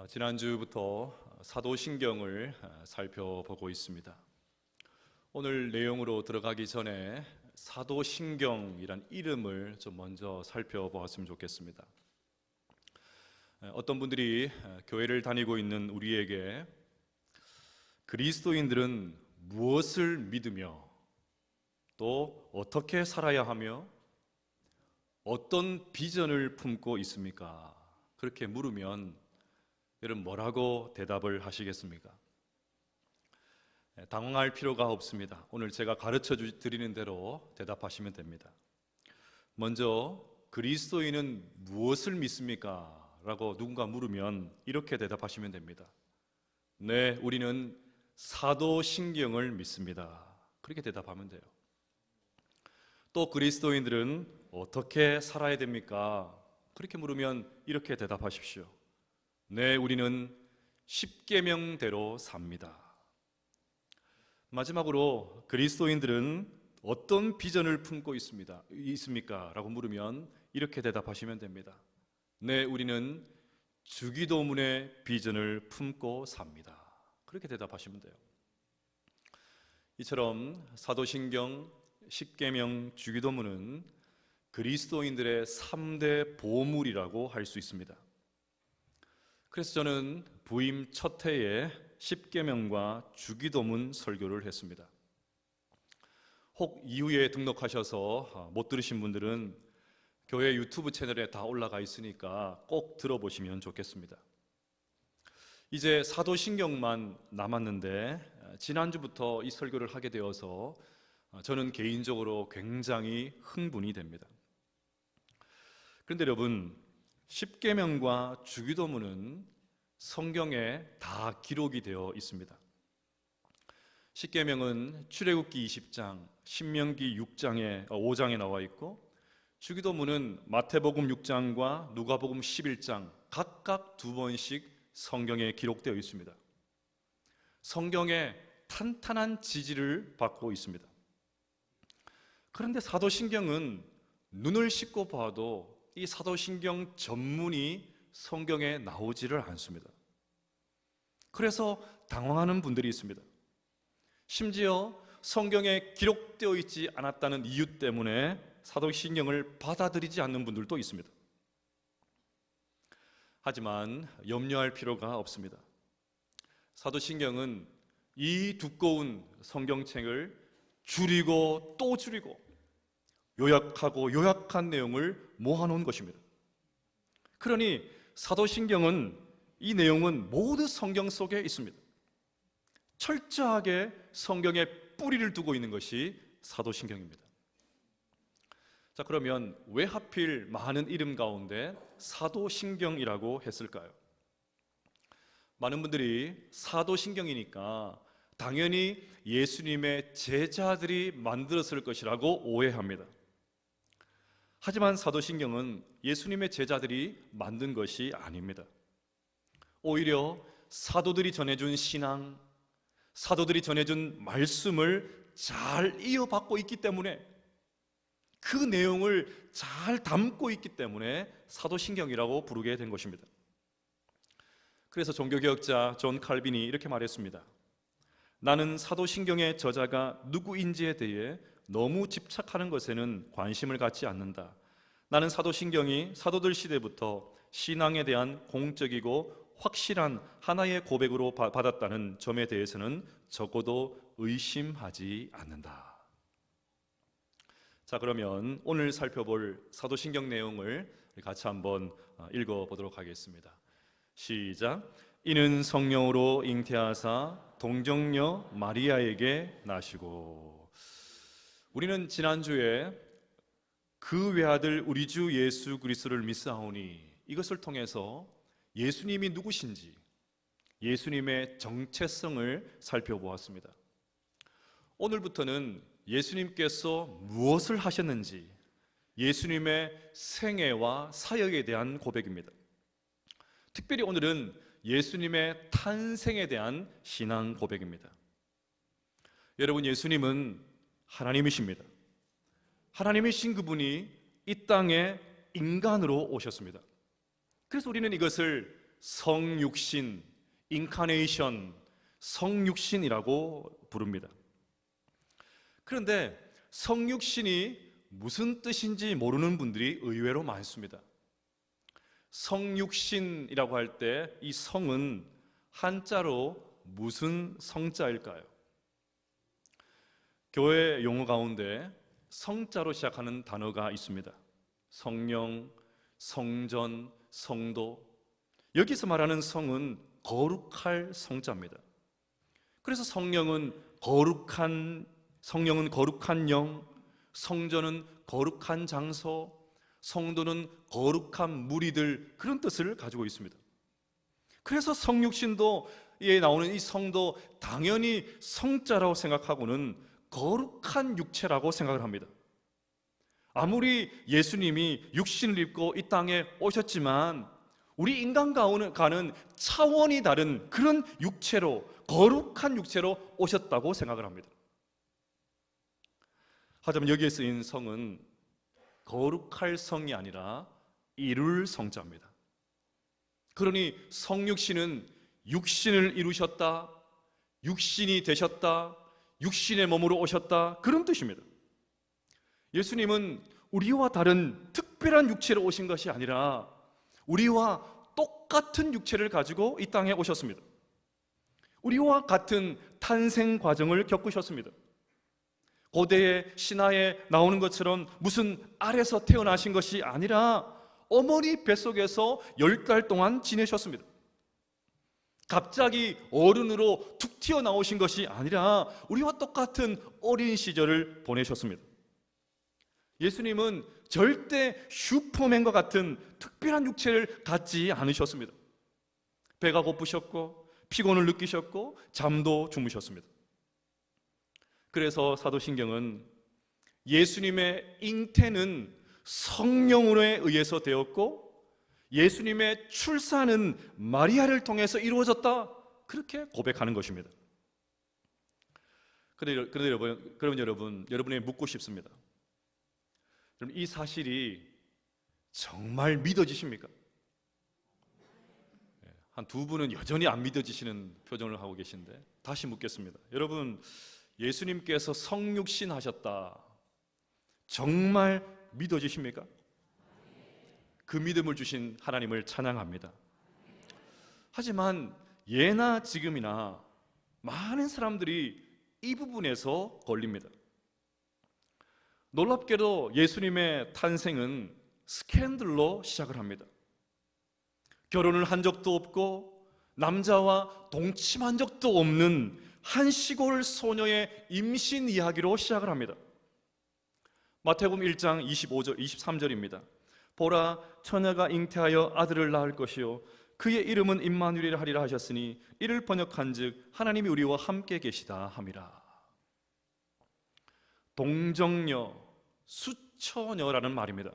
지난주부터 사도신경을 살펴보고 있습니다. 오늘 내용으로 들어가기 전에 사도신경이란 이름을 좀 먼저 살펴보았으면 좋겠습니다. 어떤 분들이 교회를 다니고 있는 우리에게 그리스도인들은 무엇을 믿으며 또 어떻게 살아야 하며 어떤 비전을 품고 있습니까? 그렇게 물으면 여러분 뭐라고 대답을 하시겠습니까? 당황할 필요가 없습니다. 오늘 제가 가르쳐 드리는 대로 대답하시면 됩니다. 먼저 그리스도인은 무엇을 믿습니까? 라고 누군가 물으면 이렇게 대답하시면 됩니다. 네, 우리는 사도신경을 믿습니다. 그렇게 대답하면 돼요. 또 그리스도인들은 어떻게 살아야 됩니까? 그렇게 물으면 이렇게 대답하십시오. 네, 우리는 십계명대로 삽니다. 마지막으로 그리스도인들은 어떤 비전을 품고 있습니까? 라고 물으면 이렇게 대답하시면 됩니다. 네, 우리는 주기도문의 비전을 품고 삽니다. 그렇게 대답하시면 돼요. 이처럼 사도신경, 십계명, 주기도문은 그리스도인들의 3대 보물이라고 할 수 있습니다. 그래서 저는 부임 첫 해에 십계명과 주기도문 설교를 했습니다. 혹 이후에 등록하셔서 못 들으신 분들은 교회 유튜브 채널에 다 올라가 있으니까 꼭 들어보시면 좋겠습니다. 이제 사도신경만 남았는데 지난주부터 이 설교를 하게 되어서 저는 개인적으로 굉장히 흥분이 됩니다. 그런데 여러분, 십계명과 주기도문은 성경에 다 기록이 되어 있습니다. 십계명은 출애굽기 20장, 신명기 5장에 나와 있고, 주기도문은 마태복음 6장과 누가복음 11장 각각 2번씩 성경에 기록되어 있습니다. 성경에 탄탄한 지지를 받고 있습니다. 그런데 사도신경은 눈을 씻고 봐도 이 사도신경 전문이 성경에 나오지를 않습니다. 그래서 당황하는 분들이 있습니다. 심지어 성경에 기록되어 있지 않았다는 이유 때문에 사도신경을 받아들이지 않는 분들도 있습니다. 하지만 염려할 필요가 없습니다. 사도신경은 이 두꺼운 성경책을 줄이고 또 줄이고 요약하고 요약한 내용을 모아놓은 것입니다. 그러니 사도신경은 이 내용은 모두 성경 속에 있습니다. 철저하게 성경에 뿌리를 두고 있는 것이 사도신경입니다. 자, 그러면 왜 하필 많은 이름 가운데 사도신경이라고 했을까요? 많은 분들이 사도신경이니까 당연히 예수님의 제자들이 만들었을 것이라고 오해합니다. 하지만 사도신경은 예수님의 제자들이 만든 것이 아닙니다. 오히려 사도들이 전해준 신앙, 사도들이 전해준 말씀을 잘 이어받고 있기 때문에, 그 내용을 잘 담고 있기 때문에 사도신경이라고 부르게 된 것입니다. 그래서 종교개혁자 존 칼빈이 이렇게 말했습니다. 나는 사도신경의 저자가 누구인지에 대해 너무 집착하는 것에는 관심을 갖지 않는다. 나는 사도신경이 사도들 시대부터 신앙에 대한 공적이고 확실한 하나의 고백으로 받았다는 점에 대해서는 적어도 의심하지 않는다. 자, 그러면 오늘 살펴볼 사도신경 내용을 같이 한번 읽어보도록 하겠습니다. 시작. 이는 성령으로 잉태하사 동정녀 마리아에게 나시고. 우리는 지난주에 그 외아들 우리 주 예수 그리스도를 믿사오니, 이것을 통해서 예수님이 누구신지, 예수님의 정체성을 살펴보았습니다. 오늘부터는 예수님께서 무엇을 하셨는지, 예수님의 생애와 사역에 대한 고백입니다. 특별히 오늘은 예수님의 탄생에 대한 신앙 고백입니다. 여러분, 예수님은 하나님이십니다. 하나님이신 그분이 이 땅에 인간으로 오셨습니다. 그래서 우리는 이것을 성육신, 인카네이션, 성육신이라고 부릅니다. 그런데 성육신이 무슨 뜻인지 모르는 분들이 의외로 많습니다. 성육신이라고 할 때 이 성은 한자로 무슨 성자일까요? 교회 용어 가운데 성자로 시작하는 단어가 있습니다. 성령, 성전, 성도. 여기서 말하는 성은 거룩할 성자입니다. 그래서 성령은 거룩한 영, 성전은 거룩한 장소, 성도는 거룩한 무리들, 그런 뜻을 가지고 있습니다. 그래서 성육신도에 나오는 이 성도 당연히 성자라고 생각하고는 거룩한 육체라고 생각을 합니다. 아무리 예수님이 육신을 입고 이 땅에 오셨지만 우리 인간과는 차원이 다른 그런 육체로, 거룩한 육체로 오셨다고 생각을 합니다. 하지만 여기에 쓰인 성은 거룩할 성이 아니라 이룰 성자입니다. 그러니 성육신은 육신을 이루셨다, 육신이 되셨다, 육신의 몸으로 오셨다, 그런 뜻입니다. 예수님은 우리와 다른 특별한 육체로 오신 것이 아니라 우리와 똑같은 육체를 가지고 이 땅에 오셨습니다. 우리와 같은 탄생 과정을 겪으셨습니다. 고대의 신화에 나오는 것처럼 무슨 알에서 태어나신 것이 아니라 어머니 뱃속에서 10달 동안 지내셨습니다. 갑자기 어른으로 툭 튀어나오신 것이 아니라 우리와 똑같은 어린 시절을 보내셨습니다. 예수님은 절대 슈퍼맨과 같은 특별한 육체를 갖지 않으셨습니다. 배가 고프셨고 피곤을 느끼셨고 잠도 주무셨습니다. 그래서 사도신경은 예수님의 잉태는 성령으로 의해서 되었고 예수님의 출산은 마리아를 통해서 이루어졌다, 그렇게 고백하는 것입니다. 그런데 여러분이 묻고 싶습니다. 그럼 이 사실이 정말 믿어지십니까? 한 두 분은 여전히 안 믿어지시는 표정을 하고 계신데 다시 묻겠습니다. 여러분, 예수님께서 성육신 하셨다, 정말 믿어지십니까? 그 믿음을 주신 하나님을 찬양합니다. 하지만 예나 지금이나 많은 사람들이 이 부분에서 걸립니다. 놀랍게도 예수님의 탄생은 스캔들로 시작을 합니다. 결혼을 한 적도 없고 남자와 동침한 적도 없는 한 시골 소녀의 임신 이야기로 시작을 합니다. 마태복음 1장 25절, 23절입니다. 보라, 처녀가 잉태하여 아들을 낳을 것이요 그의 이름은 임마누엘이라 하리라 하셨으니 이를 번역한즉 하나님이 우리와 함께 계시다 함이라. 동정녀, 수처녀라는 말입니다.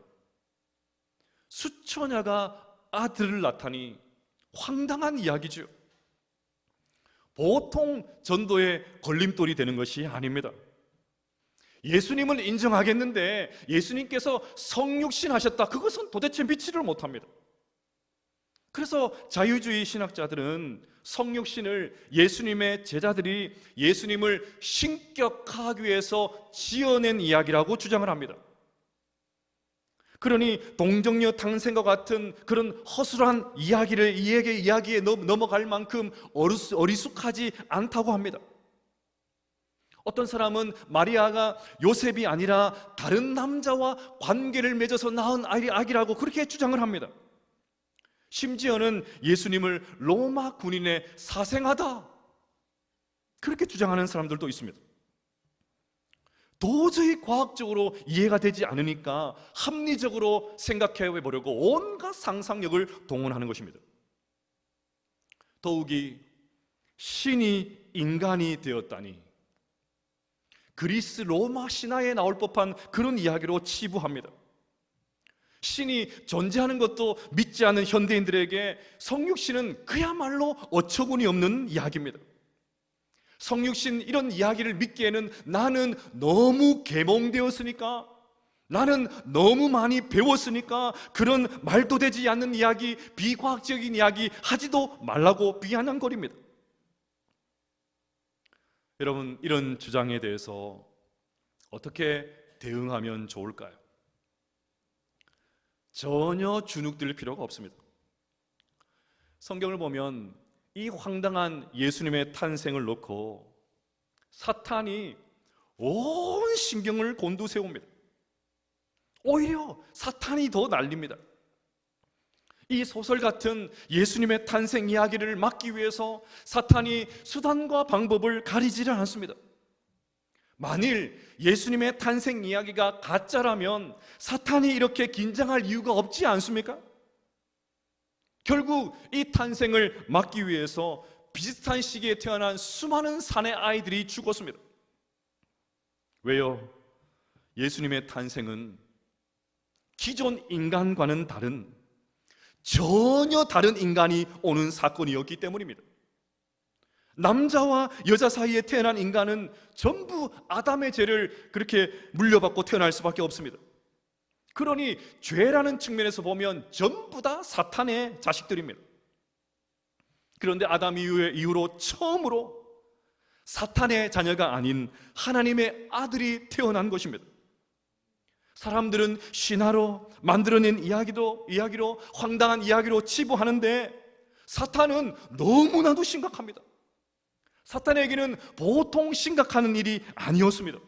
수처녀가 아들을 낳다니 황당한 이야기죠. 보통 전도의 걸림돌이 되는 것이 아닙니다. 예수님을 인정하겠는데 예수님께서 성육신 하셨다, 그것은 도대체 믿지를 못합니다. 그래서 자유주의 신학자들은 성육신을 예수님의 제자들이 예수님을 신격화하기 위해서 지어낸 이야기라고 주장을 합니다. 그러니 동정녀 탄생과 같은 그런 허술한 이야기에 넘어갈 만큼 어리숙하지 않다고 합니다. 어떤 사람은 마리아가 요셉이 아니라 다른 남자와 관계를 맺어서 낳은 아기라고 그렇게 주장을 합니다. 심지어는 예수님을 로마 군인의 사생아다, 그렇게 주장하는 사람들도 있습니다. 도저히 과학적으로 이해가 되지 않으니까 합리적으로 생각해 보려고 온갖 상상력을 동원하는 것입니다. 더욱이 신이 인간이 되었다니, 그리스 로마 신화에 나올 법한 그런 이야기로 치부합니다. 신이 존재하는 것도 믿지 않는 현대인들에게 성육신은 그야말로 어처구니 없는 이야기입니다. 성육신 이런 이야기를 믿기에는 나는 너무 계몽되었으니까, 나는 너무 많이 배웠으니까 그런 말도 되지 않는 이야기, 비과학적인 이야기 하지도 말라고 비아냥거립니다. 여러분, 이런 주장에 대해서 어떻게 대응하면 좋을까요? 전혀 주눅들 필요가 없습니다. 성경을 보면 이 황당한 예수님의 탄생을 놓고 사탄이 온 신경을 곤두세웁니다. 오히려 사탄이 더 난립니다. 이 소설 같은 예수님의 탄생 이야기를 막기 위해서 사탄이 수단과 방법을 가리지를 않습니다. 만일 예수님의 탄생 이야기가 가짜라면 사탄이 이렇게 긴장할 이유가 없지 않습니까? 결국 이 탄생을 막기 위해서 비슷한 시기에 태어난 수많은 사내 아이들이 죽었습니다. 왜요? 예수님의 탄생은 기존 인간과는 다른, 전혀 다른 인간이 오는 사건이었기 때문입니다. 남자와 여자 사이에 태어난 인간은 전부 아담의 죄를 그렇게 물려받고 태어날 수밖에 없습니다. 그러니 죄라는 측면에서 보면 전부 다 사탄의 자식들입니다. 그런데 아담 이후로 처음으로 사탄의 자녀가 아닌 하나님의 아들이 태어난 것입니다. 사람들은 신화로 만들어낸 이야기로 황당한 이야기로 치부하는데 사탄은 너무나도 심각합니다. 사탄에게는 보통 심각한 일이 아니었습니다.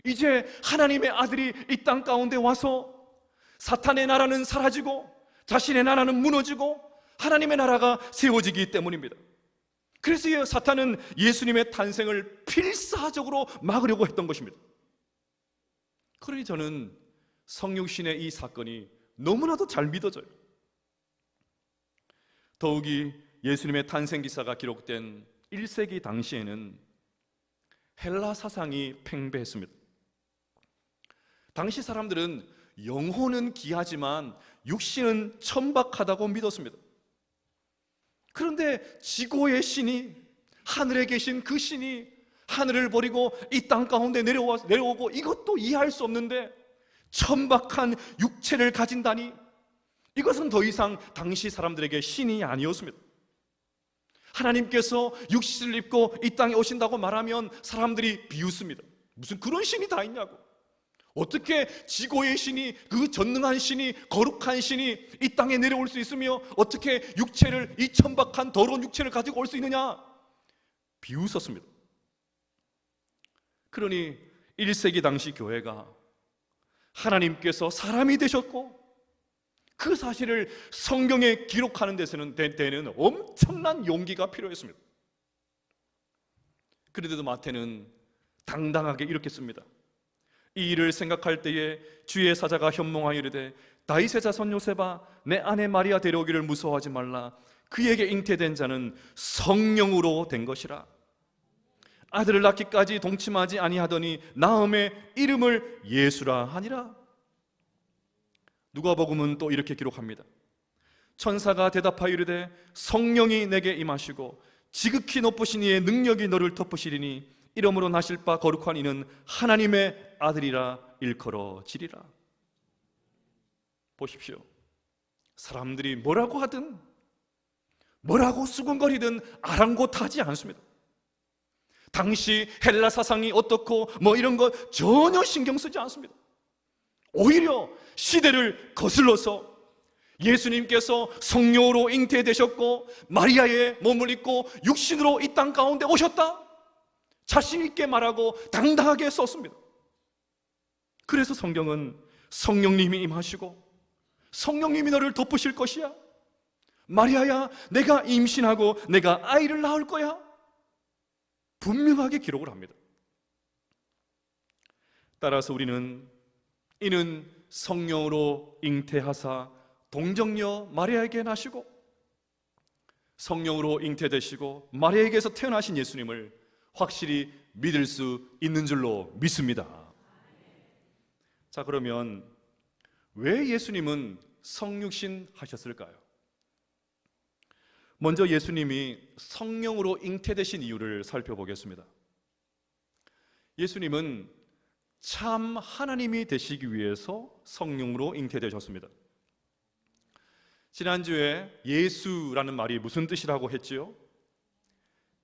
이제 하나님의 아들이 이 땅 가운데 와서 사탄의 나라는 사라지고 자신의 나라는 무너지고 하나님의 나라가 세워지기 때문입니다. 그래서 사탄은 예수님의 탄생을 필사적으로 막으려고 했던 것입니다. 그러니 저는 성육신의 이 사건이 너무나도 잘 믿어져요. 더욱이 예수님의 탄생 기사가 기록된 1세기 당시에는 헬라 사상이 팽배했습니다. 당시 사람들은 영혼은 귀하지만 육신은 천박하다고 믿었습니다. 그런데 지고의 신이, 하늘에 계신 그 신이 하늘을 버리고 이 땅 가운데 내려오고 이것도 이해할 수 없는데 천박한 육체를 가진다니, 이것은 더 이상 당시 사람들에게 신이 아니었습니다. 하나님께서 육신을 입고 이 땅에 오신다고 말하면 사람들이 비웃습니다. 무슨 그런 신이 다 있냐고. 어떻게 지고의 신이, 그 전능한 신이, 거룩한 신이 이 땅에 내려올 수 있으며 어떻게 육체를, 이 천박한 더러운 육체를 가지고 올 수 있느냐, 비웃었습니다. 그러니 1세기 당시 교회가 하나님께서 사람이 되셨고 그 사실을 성경에 기록하는 데는 엄청난 용기가 필요했습니다. 그런데도 마태는 당당하게 이렇게 씁니다. 이 일을 생각할 때에 주의 사자가 현몽하여 이르되 다윗의 자손 요셉아, 내 아내 마리아 데려오기를 무서워하지 말라. 그에게 잉태된 자는 성령으로 된 것이라. 아들을 낳기까지 동침하지 아니하더니 나음의 이름을 예수라 하니라. 누가복음은 또 이렇게 기록합니다. 천사가 대답하여 이르되 성령이 내게 임하시고 지극히 높으신 이의 능력이 너를 덮으시리니 이러므로 나실 바 거룩한 이는 하나님의 아들이라 일컬어지리라. 보십시오. 사람들이 뭐라고 하든 뭐라고 수군거리든 아랑곳하지 않습니다. 당시 헬라 사상이 어떻고 뭐 이런 거 전혀 신경 쓰지 않습니다. 오히려 시대를 거슬러서 예수님께서 성령으로 잉태되셨고 마리아의 몸을 입고 육신으로 이 땅 가운데 오셨다, 자신 있게 말하고 당당하게 썼습니다. 그래서 성경은 성령님이 임하시고 성령님이 너를 덮으실 것이야, 마리아야 내가 임신하고 내가 아이를 낳을 거야, 분명하게 기록을 합니다. 따라서 우리는 이는 성령으로 잉태하사 동정녀 마리아에게 나시고 성령으로 잉태되시고 마리아에게서 태어나신 예수님을 확실히 믿을 수 있는 줄로 믿습니다. 자, 그러면 왜 예수님은 성육신 하셨을까요? 먼저 예수님이 성령으로 잉태되신 이유를 살펴보겠습니다. 예수님은 참 하나님이 되시기 위해서 성령으로 잉태되셨습니다. 지난주에 예수라는 말이 무슨 뜻이라고 했지요?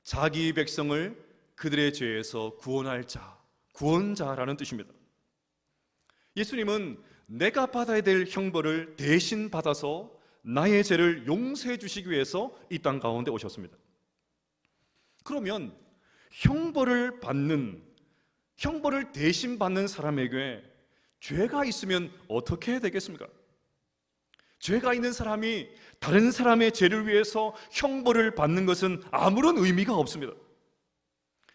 자기 백성을 그들의 죄에서 구원할 자, 구원자라는 뜻입니다. 예수님은 내가 받아야 될 형벌을 대신 받아서 나의 죄를 용서해 주시기 위해서 이 땅 가운데 오셨습니다. 그러면 형벌을 대신 받는 사람에게 죄가 있으면 어떻게 되겠습니까? 죄가 있는 사람이 다른 사람의 죄를 위해서 형벌을 받는 것은 아무런 의미가 없습니다.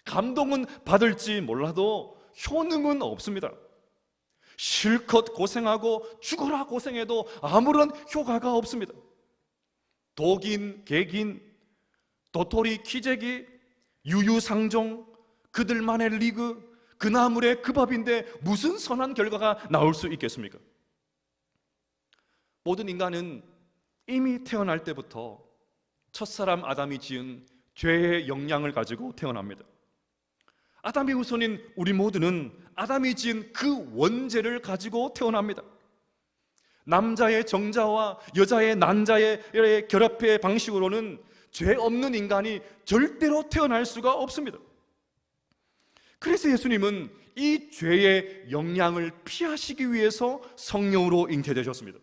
감동은 받을지 몰라도 효능은 없습니다. 실컷 고생하고 죽어라 고생해도 아무런 효과가 없습니다. 독인, 객인, 도토리, 키재기, 유유상종, 그들만의 리그, 그 나물의 그 밥인데 무슨 선한 결과가 나올 수 있겠습니까? 모든 인간은 이미 태어날 때부터 첫사람 아담이 지은 죄의 영향을 가지고 태어납니다. 아담의 후손인 우리 모두는 아담이 지은 그 원죄를 가지고 태어납니다. 남자의 정자와 여자의 난자의 결합의 방식으로는 죄 없는 인간이 절대로 태어날 수가 없습니다. 그래서 예수님은 이 죄의 영향을 피하시기 위해서 성령으로 잉태되셨습니다.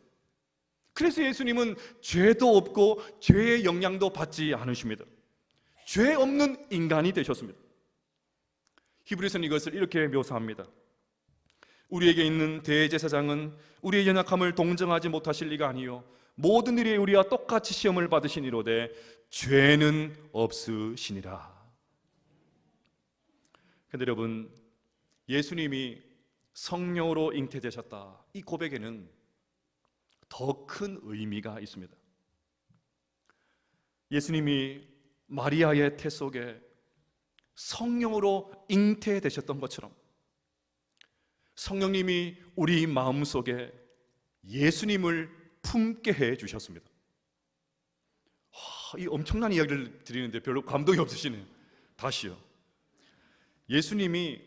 그래서 예수님은 죄도 없고 죄의 영향도 받지 않으십니다. 죄 없는 인간이 되셨습니다. 히브리서는 이것을 이렇게 묘사합니다. 우리에게 있는 대제사장은 우리의 연약함을 동정하지 못하실 리가 아니요 모든 일에 우리와 똑같이 시험을 받으시니로되 죄는 없으시니라. 그런데 여러분, 예수님이 성령으로 잉태되셨다, 이 고백에는 더 큰 의미가 있습니다. 예수님이 마리아의 태 속에 성령으로 잉태되셨던 것처럼 성령님이 우리 마음속에 예수님을 품게 해 주셨습니다. 이 엄청난 이야기를 드리는데 별로 감동이 없으시네요. 다시요. 예수님이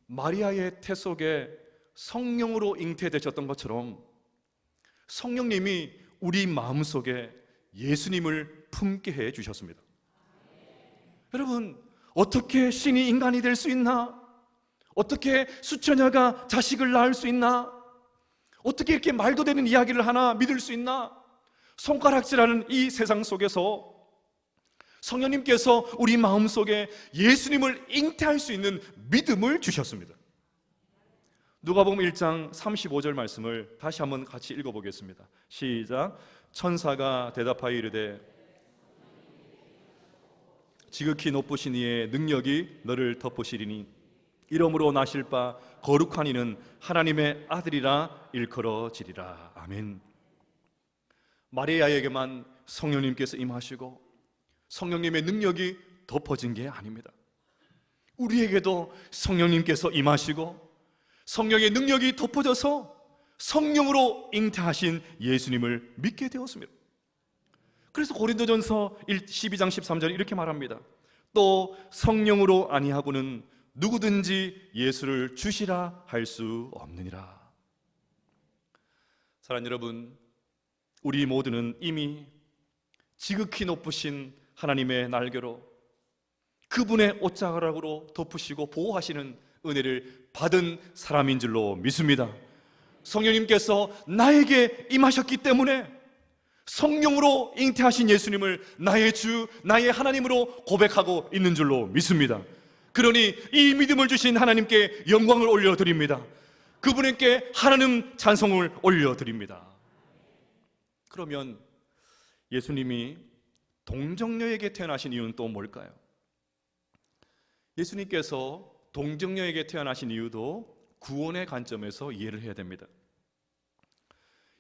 마리아의 태 속에 성령으로 잉태되셨던 것처럼 성령님이 우리 마음속에 예수님을 품게 해 주셨습니다. 여러분, 어떻게 신이 인간이 될 수 있나? 어떻게 수처녀가 자식을 낳을 수 있나? 어떻게 이렇게 말도 되는 이야기를 하나 믿을 수 있나? 손가락질하는 이 세상 속에서 성령님께서 우리 마음속에 예수님을 잉태할 수 있는 믿음을 주셨습니다. 누가복음 1장 35절 말씀을 다시 한번 같이 읽어보겠습니다. 시작. 천사가 대답하여 이르되 지극히 높으신 이의 능력이 너를 덮으시리니 이러므로 나실 바 거룩한 이는 하나님의 아들이라 일컬어지리라. 아멘. 마리아에게만 성령님께서 임하시고 성령님의 능력이 덮어진 게 아닙니다. 우리에게도 성령님께서 임하시고 성령의 능력이 덮어져서 성령으로 잉태하신 예수님을 믿게 되었습니다. 그래서 고린도전서 12장 13절에 이렇게 말합니다. 또 성령으로 아니하고는 누구든지 예수를 주시라 할 수 없느니라. 사랑하는 여러분, 우리 모두는 이미 지극히 높으신 하나님의 날개로 그분의 옷자락으로 덮으시고 보호하시는 은혜를 받은 사람인 줄로 믿습니다. 성령님께서 나에게 임하셨기 때문에 성령으로 잉태하신 예수님을 나의 주, 나의 하나님으로 고백하고 있는 줄로 믿습니다. 그러니 이 믿음을 주신 하나님께 영광을 올려드립니다. 그분에게 하나님 찬송을 올려드립니다. 그러면 예수님이 동정녀에게 태어나신 이유는 또 뭘까요? 예수님께서 동정녀에게 태어나신 이유도 구원의 관점에서 이해를 해야 됩니다.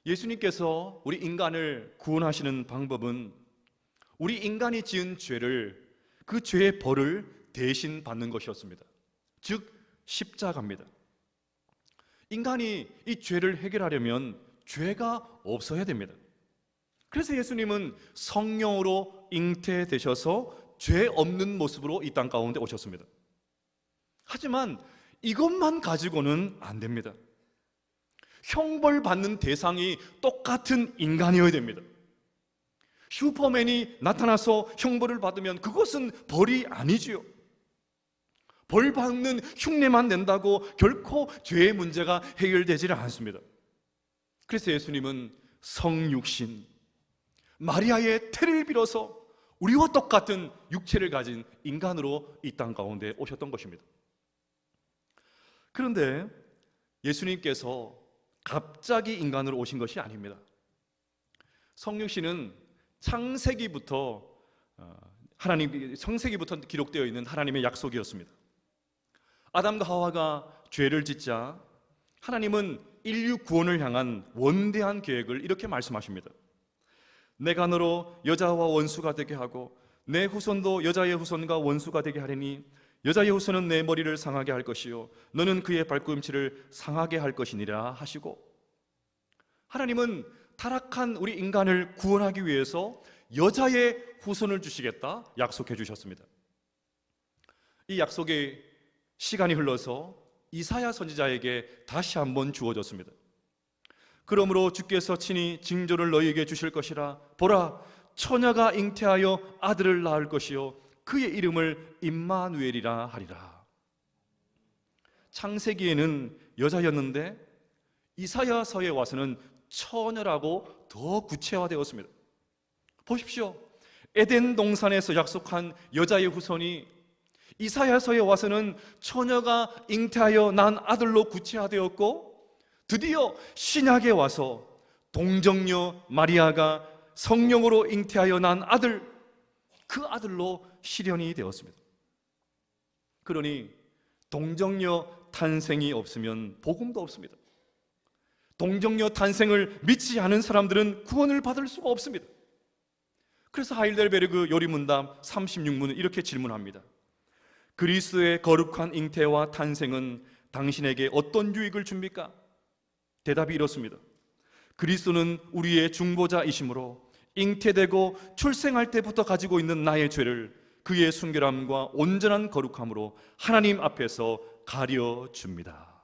예수님께서 우리 인간을 구원하시는 방법은 우리 인간이 지은 죄를, 그 죄의 벌을 대신 받는 것이었습니다. 즉 십자가입니다. 인간이 이 죄를 해결하려면 죄가 없어야 됩니다. 그래서 예수님은 성령으로 잉태되셔서 죄 없는 모습으로 이 땅 가운데 오셨습니다. 하지만 이것만 가지고는 안 됩니다. 형벌 받는 대상이 똑같은 인간이어야 됩니다. 슈퍼맨이 나타나서 형벌을 받으면 그것은 벌이 아니지요. 벌 받는 흉내만 낸다고 결코 죄의 문제가 해결되지는 않습니다. 그래서 예수님은 성육신, 마리아의 태를 빌어서 우리와 똑같은 육체를 가진 인간으로 이 땅 가운데 오셨던 것입니다. 그런데 예수님께서 갑자기 인간으로 오신 것이 아닙니다. 성육신은 창세기부터 기록되어 있는 하나님의 약속이었습니다. 아담과 하와가 죄를 짓자 하나님은 인류 구원을 향한 원대한 계획을 이렇게 말씀하십니다. 내가 너로 여자와 원수가 되게 하고 내 후손도 여자의 후손과 원수가 되게 하리니 여자의 후손은 내 머리를 상하게 할 것이요 너는 그의 발꿈치를 상하게 할 것이니라 하시고, 하나님은 타락한 우리 인간을 구원하기 위해서 여자의 후손을 주시겠다 약속해 주셨습니다. 이 약속이 시간이 흘러서 이사야 선지자에게 다시 한번 주어졌습니다. 그러므로 주께서 친히 징조를 너희에게 주실 것이라. 보라, 처녀가 잉태하여 아들을 낳을 것이요 그의 이름을 임마누엘이라 하리라. 창세기에는 여자였는데 이사야서에 와서는 처녀라고 더 구체화되었습니다. 보십시오. 에덴 동산에서 약속한 여자의 후손이 이사야서에 와서는 처녀가 잉태하여 난 아들로 구체화되었고, 드디어 신약에 와서 동정녀 마리아가 성령으로 잉태하여 난 아들, 그 아들로 실현이 되었습니다. 그러니 동정녀 탄생이 없으면 복음도 없습니다. 동정녀 탄생을 믿지 않은 사람들은 구원을 받을 수가 없습니다. 그래서 하이델베르그 요리문답 36문은 이렇게 질문합니다. 그리스도의 거룩한 잉태와 탄생은 당신에게 어떤 유익을 줍니까? 대답이 이렇습니다. 그리스도는 우리의 중보자이시므로 잉태되고 출생할 때부터 가지고 있는 나의 죄를 그의 순결함과 온전한 거룩함으로 하나님 앞에서 가려줍니다.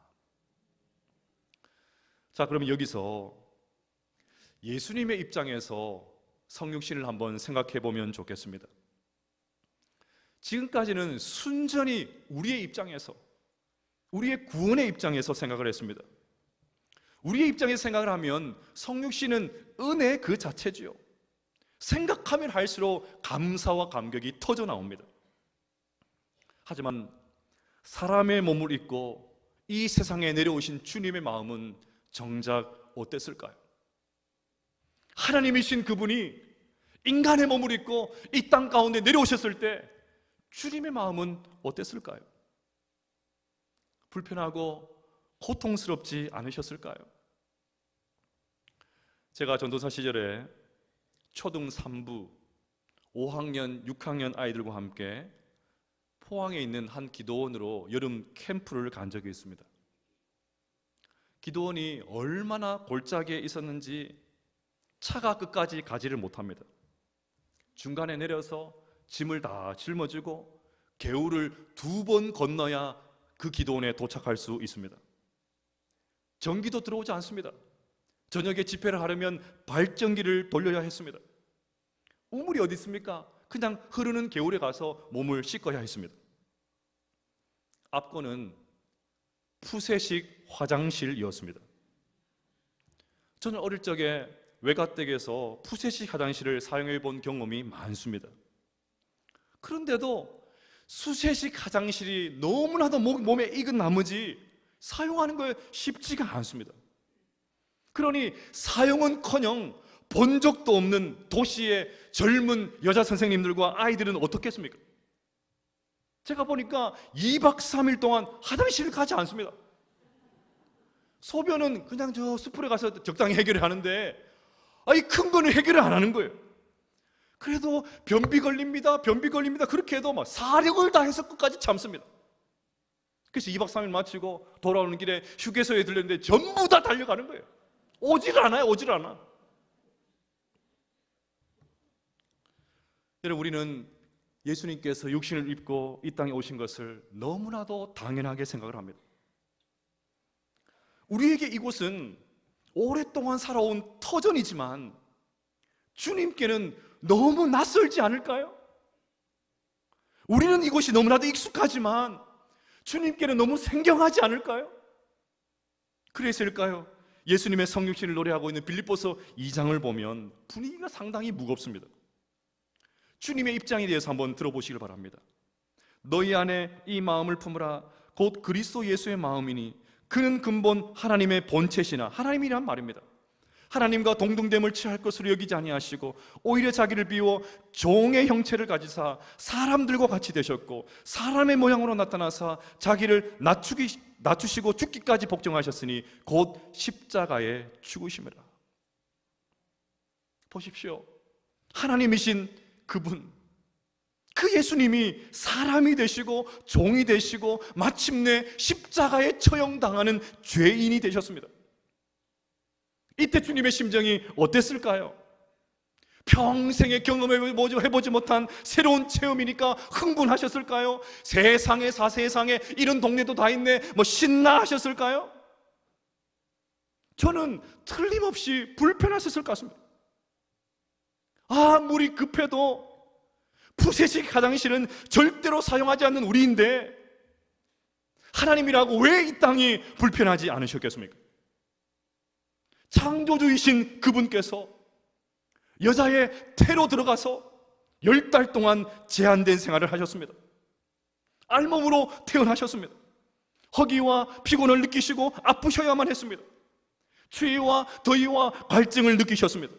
자, 그러면 여기서 예수님의 입장에서 성육신을 한번 생각해 보면 좋겠습니다. 지금까지는 순전히 우리의 입장에서, 우리의 구원의 입장에서 생각을 했습니다. 우리의 입장에서 생각을 하면 성육신은 은혜 그 자체지요. 생각하면 할수록 감사와 감격이 터져 나옵니다. 하지만 사람의 몸을 입고 이 세상에 내려오신 주님의 마음은 정작 어땠을까요? 하나님이신 그분이 인간의 몸을 입고 이 땅 가운데 내려오셨을 때 주님의 마음은 어땠을까요? 불편하고 고통스럽지 않으셨을까요? 제가 전도사 시절에 초등 3부 5학년, 6학년 아이들과 함께 포항에 있는 한 기도원으로 여름 캠프를 간 적이 있습니다. 기도원이 얼마나 골짜기에 있었는지 차가 끝까지 가지를 못합니다. 중간에 내려서 짐을 다 짊어지고 개울을 2번 건너야 그 기도원에 도착할 수 있습니다. 전기도 들어오지 않습니다. 저녁에 집회를 하려면 발전기를 돌려야 했습니다. 우물이 어디 있습니까? 그냥 흐르는 개울에 가서 몸을 씻어야 했습니다. 앞권은 푸세식 화장실이었습니다. 저는 어릴 적에 외가댁에서 푸세식 화장실을 사용해 본 경험이 많습니다. 그런데도 수세식 화장실이 너무나도 몸에 익은 나머지 사용하는 거 쉽지가 않습니다. 그러니 사용은커녕 본 적도 없는 도시의 젊은 여자 선생님들과 아이들은 어떻겠습니까? 제가 보니까 2박 3일 동안 화장실을 가지 않습니다. 소변은 그냥 저 숲으로 가서 적당히 해결을 하는데 이 큰 거는 해결을 안 하는 거예요. 그래도 변비 걸립니다 그렇게 해도 막 사력을 다해서 끝까지 참습니다. 그래서 2박 3일 마치고 돌아오는 길에 휴게소에 들렸는데 전부 다 달려가는 거예요. 오질 않아요. 여러분, 우리는 예수님께서 육신을 입고 이 땅에 오신 것을 너무나도 당연하게 생각을 합니다. 우리에게 이곳은 오랫동안 살아온 터전이지만 주님께는 너무 낯설지 않을까요? 우리는 이곳이 너무나도 익숙하지만 주님께는 너무 생경하지 않을까요? 그래서일까요? 예수님의 성육신을 노래하고 있는 빌립보서 2장을 보면 분위기가 상당히 무겁습니다. 주님의 입장에 대해서 한번 들어보시길 바랍니다. 너희 안에 이 마음을 품으라. 곧 그리스도 예수의 마음이니 그는 근본 하나님의 본체시나, 하나님이란 말입니다. 하나님과 동등됨을 취할 것으로 여기지 아니하시고 오히려 자기를 비워 종의 형체를 가지사 사람들과 같이 되셨고 사람의 모양으로 나타나사 자기를 낮추시고 죽기까지 복종하셨으니 곧 십자가에 죽으심이라. 보십시오. 하나님이신 그분, 그 예수님이 사람이 되시고 종이 되시고 마침내 십자가에 처형당하는 죄인이 되셨습니다. 이때 주님의 심정이 어땠을까요? 평생에 경험해보지 못한 새로운 체험이니까 흥분하셨을까요? 세상에 이런 동네도 다 있네, 신나 하셨을까요? 저는 틀림없이 불편하셨을 것 같습니다. 아무리 급해도 푸세식 화장실은 절대로 사용하지 않는 우리인데 하나님이라고 왜 이 땅이 불편하지 않으셨겠습니까? 창조주이신 그분께서 여자의 태로 들어가서 10달 동안 제한된 생활을 하셨습니다. 알몸으로 태어나셨습니다. 허기와 피곤을 느끼시고 아프셔야만 했습니다. 추위와 더위와 갈증을 느끼셨습니다.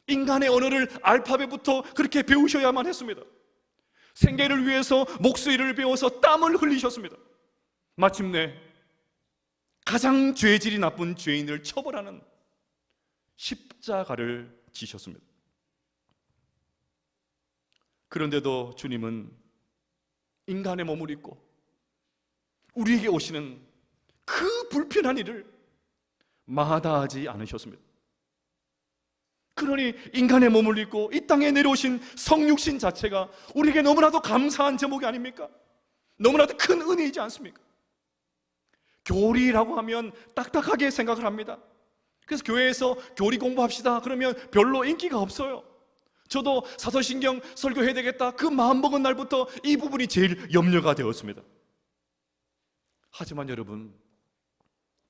인간의 언어를 알파벳부터 그렇게 배우셔야만 했습니다. 생계를 위해서 목소리를 배워서 땀을 흘리셨습니다. 마침내 가장 죄질이 나쁜 죄인을 처벌하는 십자가를 지셨습니다. 그런데도 주님은 인간의 몸을 입고 우리에게 오시는 그 불편한 일을 마다하지 않으셨습니다. 그러니 인간의 몸을 입고 이 땅에 내려오신 성육신 자체가 우리에게 너무나도 감사한 제목이 아닙니까? 너무나도 큰 은혜이지 않습니까? 교리라고 하면 딱딱하게 생각을 합니다. 그래서 교회에서 교리 공부합시다 그러면 별로 인기가 없어요. 저도 사도신경 설교해야 되겠다 그 마음먹은 날부터 이 부분이 제일 염려가 되었습니다. 하지만 여러분,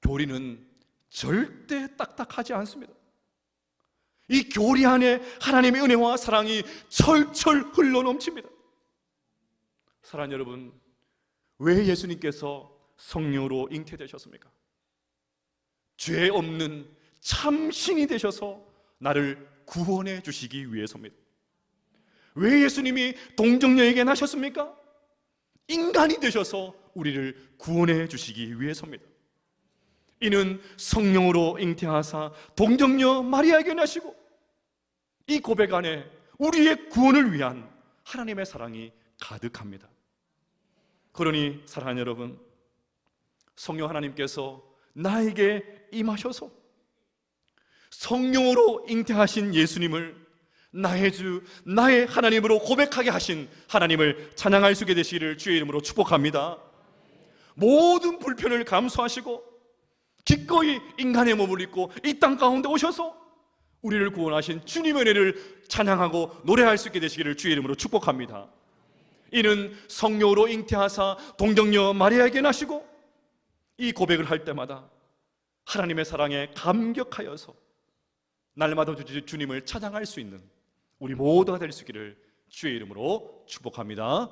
교리는 절대 딱딱하지 않습니다. 이 교리 안에 하나님의 은혜와 사랑이 철철 흘러넘칩니다. 사랑하는 여러분, 왜 예수님께서 성령으로 잉태되셨습니까? 죄 없는 참신이 되셔서 나를 구원해 주시기 위해서입니다. 왜 예수님이 동정녀에게 나셨습니까? 인간이 되셔서 우리를 구원해 주시기 위해서입니다. 이는 성령으로 잉태하사 동정녀 마리아에게 나시고 이 고백 안에 우리의 구원을 위한 하나님의 사랑이 가득합니다. 그러니 사랑하는 여러분, 성령 하나님께서 나에게 임하셔서 성령으로 잉태하신 예수님을 나의 주, 나의 하나님으로 고백하게 하신 하나님을 찬양할 수 있게 되시기를 주의 이름으로 축복합니다. 모든 불편을 감수하시고 기꺼이 인간의 몸을 입고 이 땅 가운데 오셔서 우리를 구원하신 주님의 은혜를 찬양하고 노래할 수 있게 되시기를 주의 이름으로 축복합니다. 이는 성령으로 잉태하사 동정녀 마리아에게 나시고 이 고백을 할 때마다 하나님의 사랑에 감격하여서 날마다 주님을 찬양할 수 있는 우리 모두가 될 수 있기를 주의 이름으로 축복합니다.